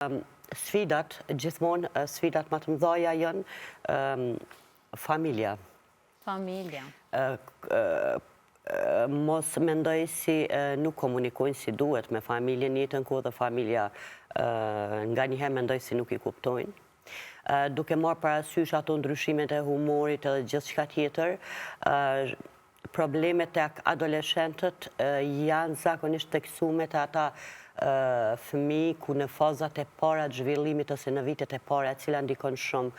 Sfidat, gjithmonë sfidat më të mëdha janë familja. Familja. Mos mendoj si nuk komunikojnë si duhet me familjen, jetën ku dhe familja nga njëherë mendoj si nuk i kuptojnë. Duke marrë parasysh ato ndryshimet e humorit edhe gjithçka tjetër, problemet e adoleshentët janë zakonisht teksume të ata fëmijë ku në fazat e para të zhvillimit ose në vitet e para, e cila ndikon shumë.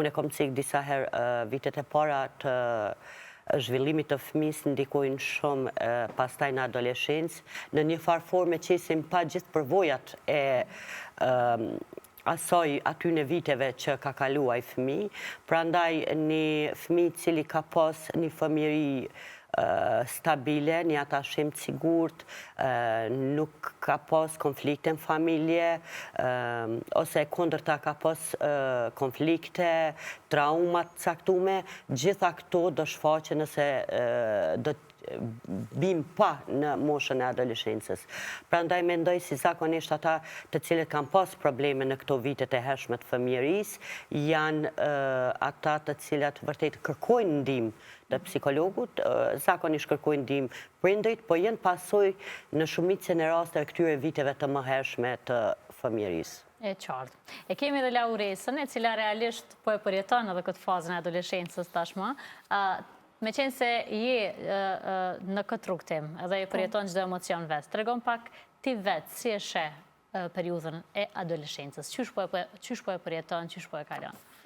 Unë e kam thënë disa herë, vitet e para të zhvillimit të fëmijës ndikojnë shumë pastaj në adoleshencë, në një farë forme qesim pa gjithë përvojat e asaj aty në viteve që ka kaluar fëmijë. Prandaj një fëmijë cili ka pas një fëmijëri stabile, një atashim të sigurt, nuk ka pas konflikte në familje, ose kundërta ka pas konflikte, traumat caktume, gjitha këto do shfaqen nëse do bim pa në moshën e adoleshencës. Prandaj mendoj si zakonisht ata të cilët kanë pas probleme në këto vitet e hershme të fëmijërisë, janë ata të cilat vërtet kërkojnë ndihmë të psikologut, zakonisht kërkojnë ndihmë prindërit, po janë pasojë në shumicën e rasteve këtyre viteve të mëhershme të fëmijërisë. E qartë. E kemi edhe Lauresën, e cila realisht po e përjeton edhe këtë fazën e adoleshencës tashmë. Me qenë se je në këtë rrugtim edhe e përjeton çdo emocion vetë, tregon pak ti vetë si e sheh periudhën e adoleshencës, qysh po e përjeton, qysh po e kalon?